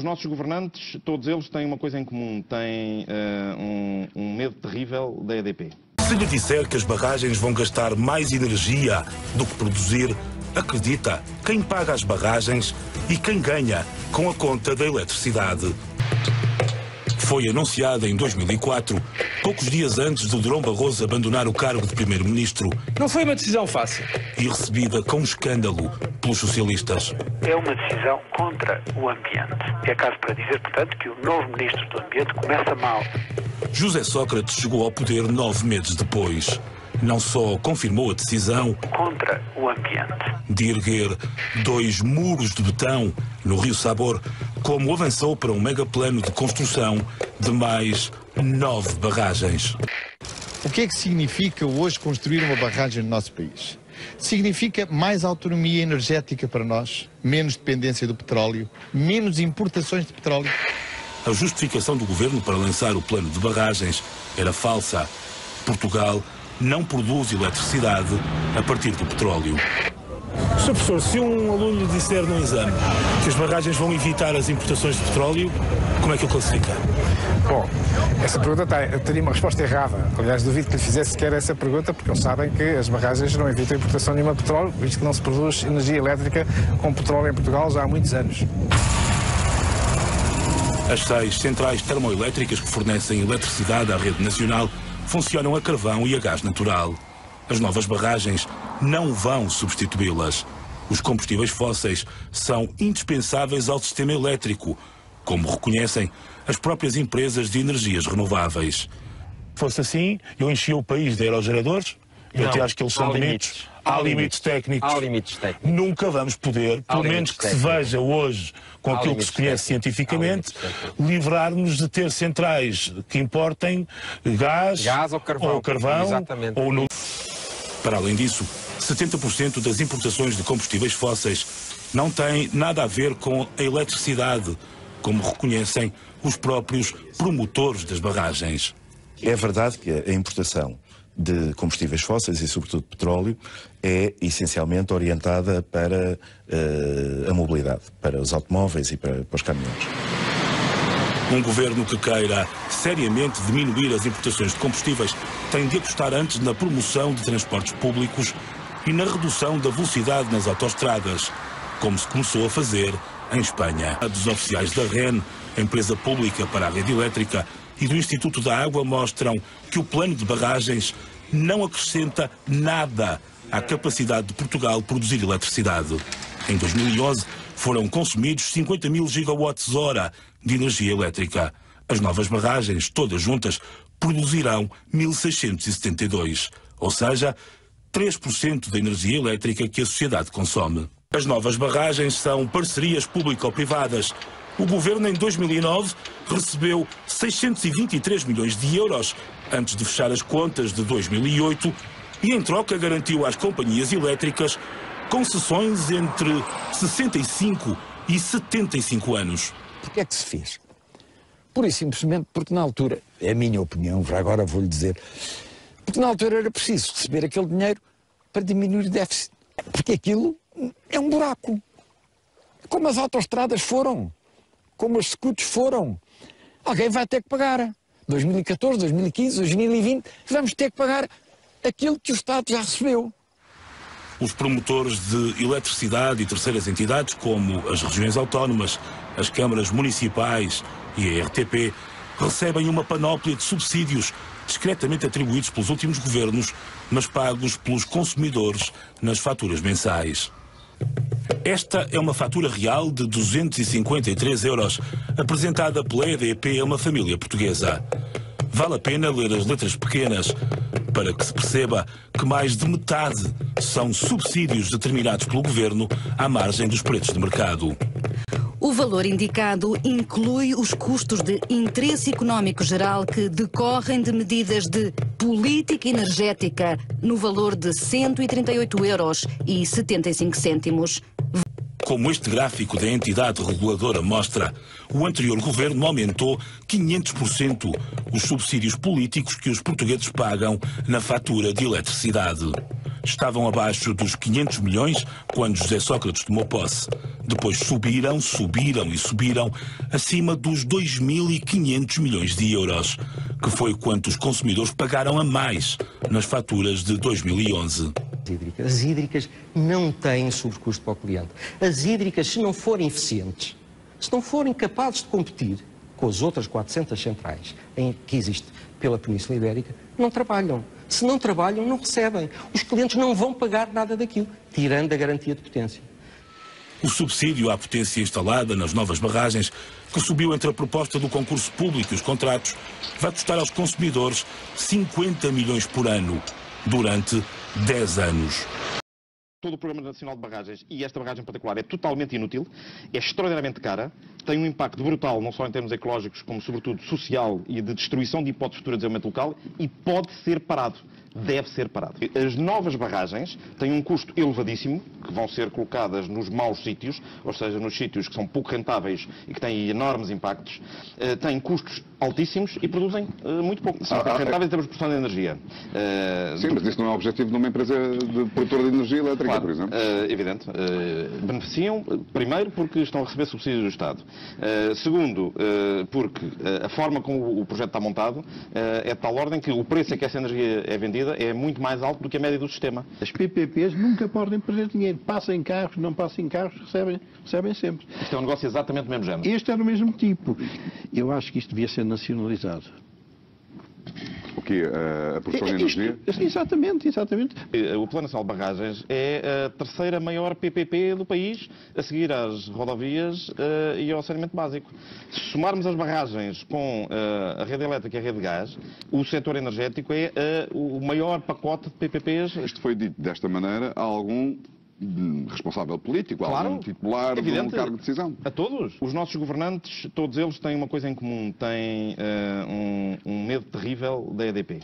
Os nossos governantes, todos eles têm uma coisa em comum, têm um medo terrível da EDP. Se lhe disser que as barragens vão gastar mais energia do que produzir, acredita quem paga as barragens e quem ganha com a conta da eletricidade. Foi anunciada em 2004, poucos dias antes de Durão Barroso abandonar o cargo de primeiro-ministro. Não foi uma decisão fácil. E recebida com escândalo pelos socialistas. É uma decisão contra o ambiente. É caso para dizer, portanto, que o novo ministro do Ambiente começa mal. José Sócrates chegou ao poder 9 meses depois. Não só confirmou a decisão contra o ambiente de erguer 2 muros de betão no Rio Sabor, como avançou para um megaplano de construção de mais 9 barragens. O que é que significa hoje construir uma barragem no nosso país? Significa mais autonomia energética para nós, menos dependência do petróleo, menos importações de petróleo. A justificação do governo para lançar o plano de barragens era falsa. Portugal não produz eletricidade a partir do petróleo. Sr. Professor, se um aluno lhe disser no exame que as barragens vão evitar as importações de petróleo, como é que o classifica? Bom, essa pergunta teria uma resposta errada. Aliás, duvido que lhe fizesse sequer essa pergunta, porque eles sabem que as barragens não evitam a importação nenhuma de petróleo, visto que não se produz energia elétrica com petróleo em Portugal já há muitos anos. As 6 centrais termoelétricas que fornecem eletricidade à rede nacional funcionam a carvão e a gás natural. As novas barragens não vão substituí-las. Os combustíveis fósseis são indispensáveis ao sistema elétrico, como reconhecem as próprias empresas de energias renováveis. Fosse assim, eu enchia o país de aerogeradores. Eu até acho que eles são bonitos. Há limites técnicos. Há limites técnicos. Nunca vamos poder, pelo menos que se veja hoje com aquilo que se conhece cientificamente, livrar-nos de ter centrais que importem gás ou carvão exatamente. ou no... Para além disso, 70% das importações de combustíveis fósseis não têm nada a ver com a eletricidade, como reconhecem os próprios promotores das barragens. É verdade que a importação de combustíveis fósseis e, sobretudo, petróleo, é essencialmente orientada para a mobilidade, para os automóveis e para os caminhões. Um governo que queira seriamente diminuir as importações de combustíveis tem de apostar antes na promoção de transportes públicos e na redução da velocidade nas autoestradas, como se começou a fazer em Espanha. Dados oficiais da REN, a empresa pública para a rede elétrica, e do Instituto da Água mostram que o plano de barragens não acrescenta nada à capacidade de Portugal produzir eletricidade. Em 2011 foram consumidos 50 mil gigawatts-hora de energia elétrica. As novas barragens, todas juntas, produzirão 1.672, ou seja, 3% da energia elétrica que a sociedade consome. As novas barragens são parcerias público-privadas. O governo, em 2009, recebeu 623 milhões de euros antes de fechar as contas de 2008 e, em troca, garantiu às companhias elétricas concessões entre 65 e 75 anos. Porquê é que se fez? Pura e simplesmente porque na altura, é a minha opinião, agora vou-lhe dizer, porque na altura era preciso receber aquele dinheiro para diminuir o déficit. Porque aquilo é um buraco. Como as autoestradas foram. Como os escudos foram. Alguém vai ter que pagar. 2014, 2015, 2020, vamos ter que pagar aquilo que o Estado já recebeu. Os promotores de eletricidade e terceiras entidades, como as regiões autónomas, as câmaras municipais e a RTP, recebem uma panóplia de subsídios discretamente atribuídos pelos últimos governos, mas pagos pelos consumidores nas faturas mensais. Esta é uma fatura real de 253 euros, apresentada pela EDP a uma família portuguesa. Vale a pena ler as letras pequenas para que se perceba que mais de metade são subsídios determinados pelo governo à margem dos preços de mercado. O valor indicado inclui os custos de interesse económico geral que decorrem de medidas de política energética no valor de 138,75 euros. Como este gráfico da entidade reguladora mostra, o anterior governo aumentou 500% os subsídios políticos que os portugueses pagam na fatura de eletricidade. Estavam abaixo dos 500 milhões quando José Sócrates tomou posse. Depois subiram acima dos 2.500 milhões de euros, que foi quanto os consumidores pagaram a mais nas faturas de 2011. As hídricas não têm sobrecusto para o cliente. As hídricas, se não forem eficientes, se não forem capazes de competir com as outras 400 centrais que existem pela Península Ibérica, não trabalham. Se não trabalham, não recebem. Os clientes não vão pagar nada daquilo, tirando a garantia de potência. O subsídio à potência instalada nas novas barragens, que subiu entre a proposta do concurso público e os contratos, vai custar aos consumidores 50 milhões por ano, durante 10 anos. Todo o Programa Nacional de Barragens, e esta barragem em particular, é totalmente inútil, é extraordinariamente cara, tem um impacto brutal, não só em termos ecológicos, como sobretudo social e de destruição de hipóteses futuras de desenvolvimento local, e pode ser parado. Deve ser parado. As novas barragens têm um custo elevadíssimo, que vão ser colocadas nos maus sítios, ou seja, nos sítios que são pouco rentáveis e que têm enormes impactos, têm custos altíssimos e produzem muito pouco. São rentáveis em termos de produção de energia. Sim, mas isso não é o objetivo de uma empresa produtora de energia elétrica, claro, por exemplo. Evidente. Beneficiam, primeiro, porque estão a receber subsídios do Estado. Segundo, porque a forma como o projeto está montado é de tal ordem que o preço a que essa energia é vendida é muito mais alto do que a média do sistema. As PPPs nunca podem perder dinheiro. Passam em carros, não passam em carros, recebem sempre. Isto é um negócio exatamente do mesmo género. Este é do mesmo tipo. Eu acho que isto devia ser nacionalizado. O quê? A produção de energia? Exatamente. O Plano Nacional de Barragens é a terceira maior PPP do país, a seguir às rodovias e ao saneamento básico. Se somarmos as barragens com a rede elétrica e a rede de gás, o setor energético é o maior pacote de PPPs. Isto foi dito desta maneira a algum responsável político, claro, algum titular de um cargo de decisão. A todos. Os nossos governantes, todos eles têm uma coisa em comum, têm um medo terrível da EDP.